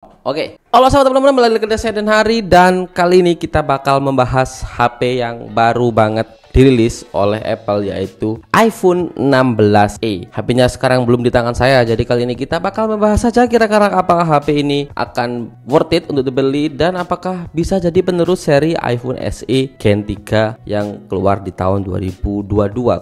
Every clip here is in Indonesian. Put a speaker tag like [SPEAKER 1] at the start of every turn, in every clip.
[SPEAKER 1] Oke, halo sahabat teman-teman, kembali lagi dengan saya Dan Hari, dan kali ini kita bakal membahas HP yang baru banget dirilis oleh Apple, yaitu iPhone 16e. HP-nya sekarang belum di tangan saya, jadi kali ini kita bakal membahas saja kira-kira apakah HP ini akan worth it untuk dibeli dan apakah bisa jadi penerus seri iPhone SE Gen 3 yang keluar di tahun 2022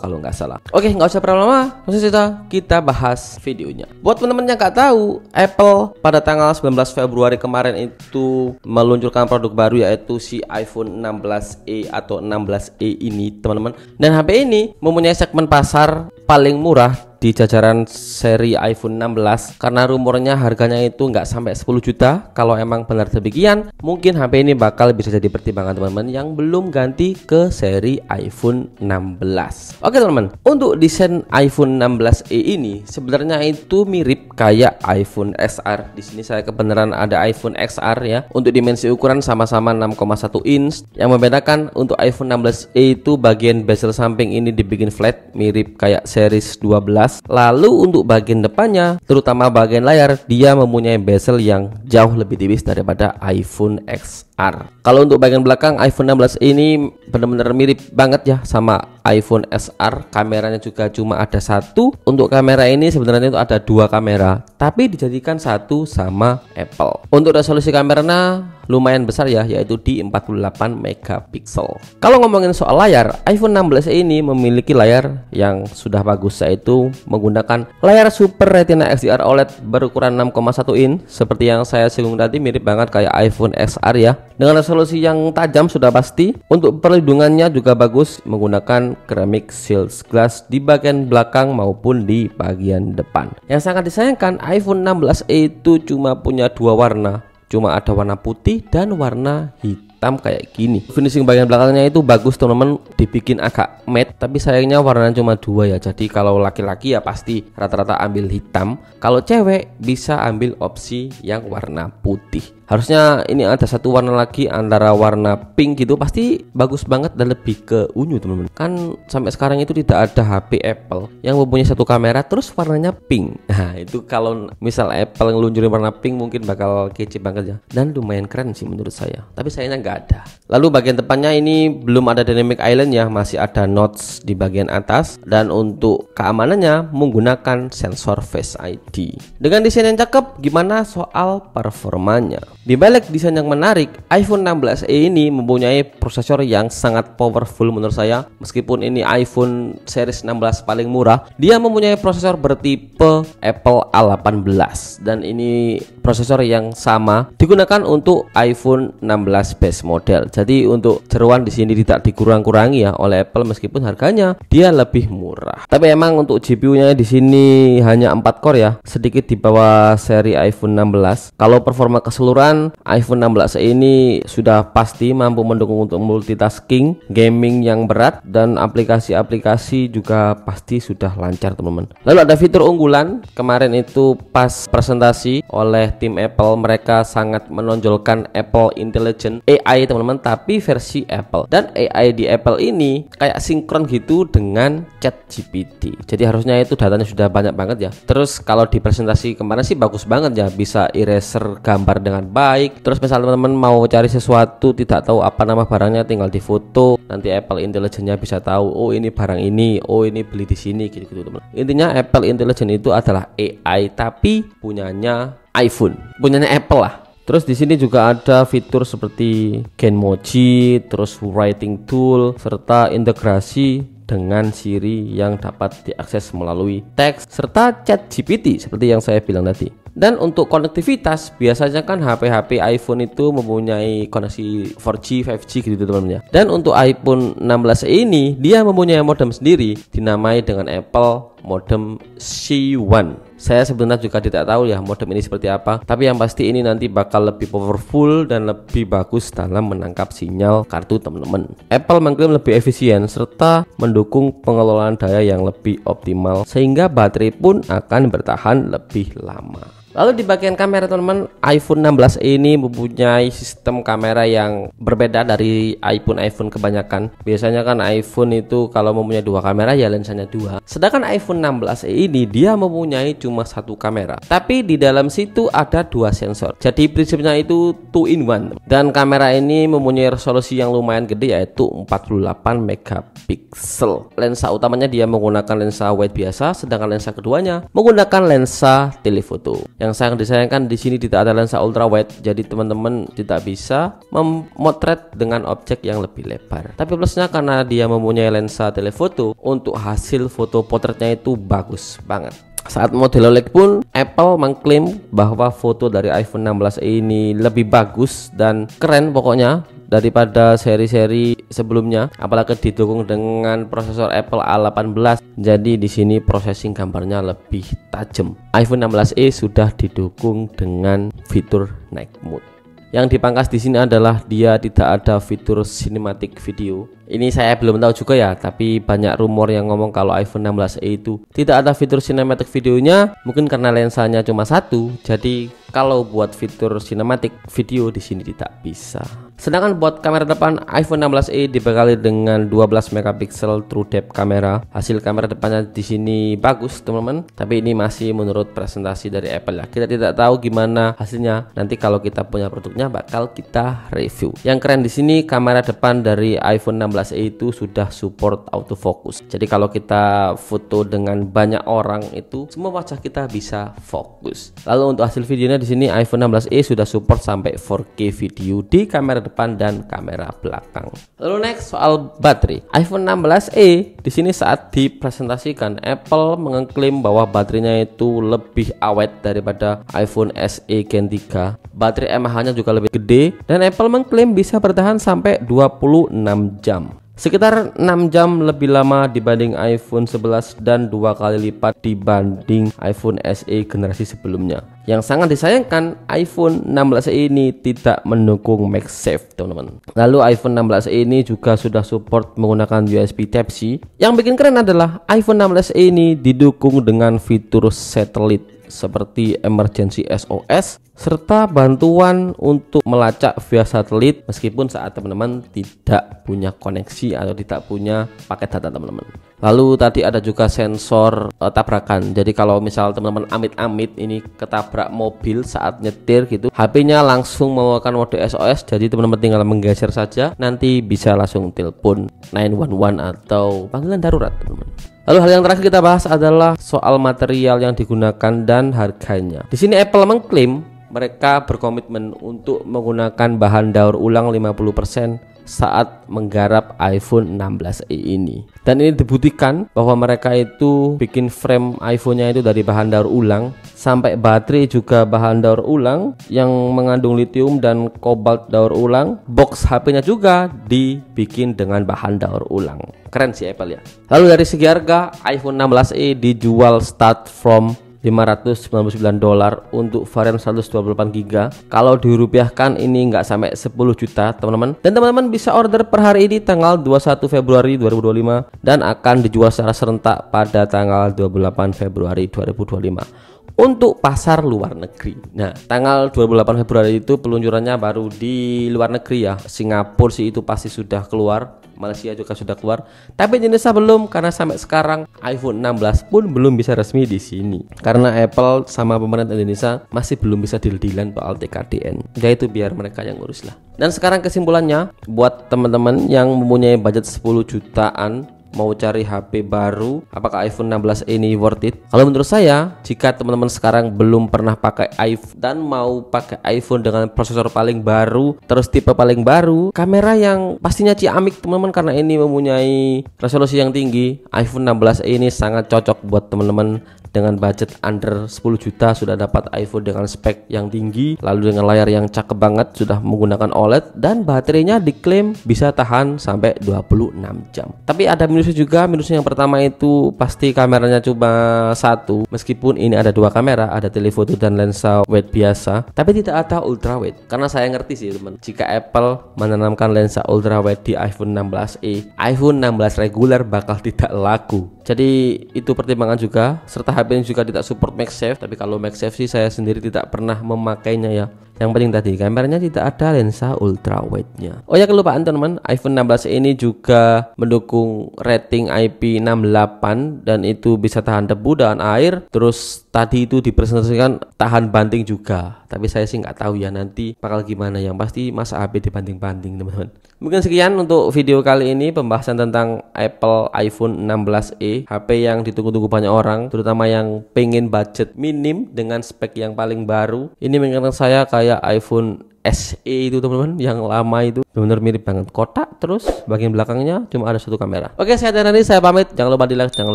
[SPEAKER 1] kalau nggak salah. Oke, nggak usah berlama-lama, langsung saja kita bahas videonya. Buat teman-teman yang nggak tahu, Apple pada tanggal 19 Februari kemarin itu meluncurkan produk baru, yaitu si iPhone 16e atau 16e ini, teman-teman. Dan HP ini mempunyai segmen pasar paling murah di jajaran seri iPhone 16 karena rumornya harganya itu nggak sampai 10 juta. Kalau emang benar demikian, mungkin HP ini bakal bisa jadi pertimbangan teman-teman yang belum ganti ke seri iPhone 16. Oke teman-teman, untuk desain iPhone 16e ini sebenarnya itu mirip kayak iPhone XR. Di sini saya kebenaran ada iPhone XR ya. Untuk dimensi ukuran sama-sama 6,1 inch. Yang membedakan untuk iPhone 16e itu bagian bezel samping ini dibikin flat mirip kayak series 12. Lalu untuk bagian depannya, terutama bagian layar, dia mempunyai bezel yang jauh lebih tipis daripada iPhone XR. Kalau untuk bagian belakang, iPhone 16 ini benar-benar mirip banget ya sama iPhone XR. Kameranya juga cuma ada satu. Untuk kamera ini sebenarnya itu ada dua kamera, tapi dijadikan satu sama Apple. Untuk resolusi kameranya lumayan besar ya, yaitu di 48 megapiksel. Kalau ngomongin soal layar, iPhone 16 ini memiliki layar yang sudah bagus, yaitu menggunakan layar Super Retina XDR OLED berukuran 6,1 inch. Seperti yang saya singgung tadi, mirip banget kayak iPhone XR ya. Dengan resolusi yang tajam sudah pasti. Untuk perlindungannya juga bagus, menggunakan ceramic shield glass di bagian belakang maupun di bagian depan. Yang sangat disayangkan, iPhone 16 itu cuma punya dua warna. Cuma ada warna putih dan warna hitam kayak gini. Finishing bagian belakangnya itu bagus teman-teman, dibikin agak matte, tapi sayangnya warnanya cuma dua ya. Jadi kalau laki-laki ya pasti rata-rata ambil hitam. Kalau cewek bisa ambil opsi yang warna putih. Harusnya ini ada satu warna lagi antara warna pink gitu, pasti bagus banget dan lebih ke unyu teman-teman. Kan sampai sekarang itu tidak ada HP Apple yang mempunyai satu kamera terus warnanya pink. Nah itu kalau misal Apple ngelunjurin warna pink mungkin bakal kece banget ya, dan lumayan keren sih menurut saya. Tapi sayangnya nggak ada. Lalu bagian depannya ini belum ada dynamic island ya, masih ada notch di bagian atas. Dan untuk keamanannya menggunakan sensor Face ID. Dengan desain yang cakep, gimana soal performanya? Di balik desain yang menarik, iPhone 16e ini mempunyai prosesor yang sangat powerful menurut saya. Meskipun ini iPhone series 16 paling murah, dia mempunyai prosesor bertipe Apple A18, dan ini prosesor yang sama digunakan untuk iPhone 16 base model. Jadi untuk jeroan di sini tidak dikurang-kurangi ya oleh Apple, meskipun harganya dia lebih murah. Tapi emang untuk GPU-nya di sini hanya 4 core ya, sedikit di bawah seri iPhone 16. Kalau performa keseluruhan, iPhone 16 ini sudah pasti mampu mendukung untuk multitasking, gaming yang berat, dan aplikasi-aplikasi juga pasti sudah lancar teman-teman. Lalu ada fitur unggulan, kemarin itu pas presentasi oleh tim Apple, mereka sangat menonjolkan Apple Intelligent AI teman-teman, tapi versi Apple. Dan AI di Apple ini kayak sinkron gitu dengan ChatGPT. Jadi harusnya itu datanya sudah banyak banget ya. Terus kalau di presentasi kemarin sih bagus banget ya, bisa eraser gambar dengan baik. Terus misalnya teman-teman mau cari sesuatu tidak tahu apa nama barangnya, tinggal difoto, nanti Apple Intelligence-nya bisa tahu, oh ini barang ini, oh ini beli di sini gitu-gitu teman. Intinya Apple Intelligence itu adalah AI tapi punyanya iPhone, punyanya Apple lah. Terus di sini juga ada fitur seperti Genmoji, terus writing tool, serta integrasi dengan Siri yang dapat diakses melalui teks serta ChatGPT seperti yang saya bilang tadi. Dan untuk konektivitas, biasanya kan HP-HP iPhone itu mempunyai koneksi 4G, 5G gitu teman-teman ya. Dan untuk iPhone 16 ini dia mempunyai modem sendiri dinamai dengan Apple modem C1. Saya sebenarnya juga tidak tahu ya modem ini seperti apa, tapi yang pasti ini nanti bakal lebih powerful dan lebih bagus dalam menangkap sinyal kartu teman-teman. Apple mengklaim lebih efisien serta mendukung pengelolaan daya yang lebih optimal, sehingga baterai pun akan bertahan lebih lama. Lalu di bagian kamera teman-teman, iPhone 16 ini mempunyai sistem kamera yang berbeda dari iPhone kebanyakan. Biasanya kan iPhone itu kalau mempunyai dua kamera ya lensanya dua. Sedangkan iPhone 16 ini dia mempunyai cuma satu kamera. Tapi di dalam situ ada dua sensor. Jadi prinsipnya itu 2 in 1. Dan kamera ini mempunyai resolusi yang lumayan gede yaitu 48 megapiksel. Lensa utamanya dia menggunakan lensa wide biasa, sedangkan lensa keduanya menggunakan lensa telephoto. Yang sangat disayangkan di sini tidak ada lensa ultra wide, jadi teman-teman tidak bisa memotret dengan objek yang lebih lebar. Tapi plusnya karena dia mempunyai lensa telephoto, untuk hasil foto potretnya itu bagus banget. Saat model OLED pun Apple mengklaim bahwa foto dari iPhone 16 ini lebih bagus dan keren pokoknya daripada seri-seri sebelumnya, apalagi didukung dengan prosesor Apple A18. Jadi di sini processing gambarnya lebih tajam. iPhone 16e sudah didukung dengan fitur night mode. Yang dipangkas di sini adalah dia tidak ada fitur cinematic video. Ini saya belum tahu juga ya, tapi banyak rumor yang ngomong kalau iPhone 16e itu tidak ada fitur cinematic videonya, mungkin karena lensanya cuma satu. Jadi kalau buat fitur cinematic video di sini tidak bisa. Sedangkan buat kamera depan, iPhone 16e dibekali dengan 12 megapiksel true depth kamera. Hasil kamera depannya di sini bagus teman-teman, tapi ini masih menurut presentasi dari Apple ya. Kita tidak tahu gimana hasilnya. Nanti kalau kita punya produknya bakal kita review. Yang keren di sini kamera depan dari iPhone 16e itu sudah support autofocus. Jadi kalau kita foto dengan banyak orang itu semua wajah kita bisa fokus. Lalu untuk hasil videonya di sini iPhone 16e sudah support sampai 4K video di kamera depan dan kamera belakang. Lalu next soal baterai. iPhone 16e di sini saat dipresentasikan Apple mengklaim bahwa baterainya itu lebih awet daripada iPhone SE Gen 3. Baterai mAh-nya juga lebih gede dan Apple mengklaim bisa bertahan sampai 26 jam. Sekitar 6 jam lebih lama dibanding iPhone 11 dan 2 kali lipat dibanding iPhone SE generasi sebelumnya. Yang sangat disayangkan, iPhone 16 ini tidak mendukung MagSafe teman-teman. Lalu iPhone 16 ini juga sudah support menggunakan USB Type-C. Yang bikin keren adalah iPhone 16 ini didukung dengan fitur satelit seperti emergency SOS serta bantuan untuk melacak via satelit meskipun saat teman-teman tidak punya koneksi atau tidak punya paket data teman-teman. Lalu tadi ada juga sensor tabrakan. Jadi kalau misal teman-teman amit-amit ini ketabrak mobil saat nyetir gitu, HP-nya langsung membawakan mode SOS. Jadi teman-teman tinggal menggeser saja, nanti bisa langsung telepon 911 atau panggilan darurat teman-teman. Lalu hal yang terakhir kita bahas adalah soal material yang digunakan dan harganya. Di sini Apple mengklaim mereka berkomitmen untuk menggunakan bahan daur ulang 50% saat menggarap iPhone 16e ini. Dan ini dibuktikan bahwa mereka itu bikin frame iPhone-nya itu dari bahan daur ulang, sampai baterai juga bahan daur ulang yang mengandung lithium dan kobalt daur ulang. Box HP-nya juga dibikin dengan bahan daur ulang. Keren sih Apple ya. Lalu dari segi harga, iPhone 16e dijual start from $599 untuk varian 128GB. Kalau dirupiahkan ini nggak sampai 10 juta teman-teman. Dan teman-teman bisa order per hari ini tanggal 21 Februari 2025 dan akan dijual secara serentak pada tanggal 28 Februari 2025 untuk pasar luar negeri. Nah, tanggal 28 Februari itu peluncurannya baru di luar negeri ya. Singapura sih itu pasti sudah keluar, Malaysia juga sudah keluar, tapi Indonesia belum karena sampai sekarang iPhone 16 pun belum bisa resmi di sini. Karena Apple sama pemerintah Indonesia masih belum bisa deal-dealan soal TKDN. Ya itu biar mereka yang ngurus lah. Dan sekarang kesimpulannya buat teman-teman yang mempunyai budget 10 jutaan mau cari HP baru, apakah iPhone 16 ini worth it? Kalau menurut saya, jika teman-teman sekarang belum pernah pakai iPhone dan mau pakai iPhone dengan prosesor paling baru, terus tipe paling baru, kamera yang pastinya ciamik teman-teman karena ini mempunyai resolusi yang tinggi, iPhone 16 ini sangat cocok buat teman-teman dengan budget under 10 juta sudah dapat iPhone dengan spek yang tinggi, lalu dengan layar yang cakep banget, sudah menggunakan OLED dan baterainya diklaim bisa tahan sampai 26 jam. Tapi ada minus minusnya juga, minusnya yang pertama itu pasti kameranya cuma satu. Meskipun ini ada dua kamera, ada telefoto dan lensa wide biasa, tapi tidak ada ultra wide. Karena saya ngerti sih teman, jika Apple menanamkan lensa ultra wide di iPhone 16e, iPhone 16 reguler bakal tidak laku. Jadi itu pertimbangan juga, serta HP ini juga tidak support MagSafe. Tapi kalau MagSafe sih saya sendiri tidak pernah memakainya ya. Yang penting tadi kameranya tidak ada lensa ultra wide-nya. Oh ya, kelupaan teman-teman, iPhone 16 ini juga mendukung rating IP68 dan itu bisa tahan debu dan air. Terus tadi itu dipresentasikan tahan banting juga. Tapi saya sih nggak tahu ya nanti bakal gimana. Yang pasti masa HP dibanting-banting teman-teman. Mungkin sekian untuk video kali ini, pembahasan tentang Apple iPhone 16e, HP yang ditunggu-tunggu banyak orang, terutama yang pengen budget minim dengan spek yang paling baru. Ini mengingatkan saya kayak iPhone SE itu teman-teman, yang lama itu benar mirip banget, kotak terus bagian belakangnya cuma ada satu kamera. Oke, saya Danari, saya pamit. Jangan lupa di like, jangan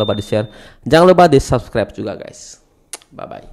[SPEAKER 1] lupa di share, jangan lupa di subscribe juga guys. Bye bye.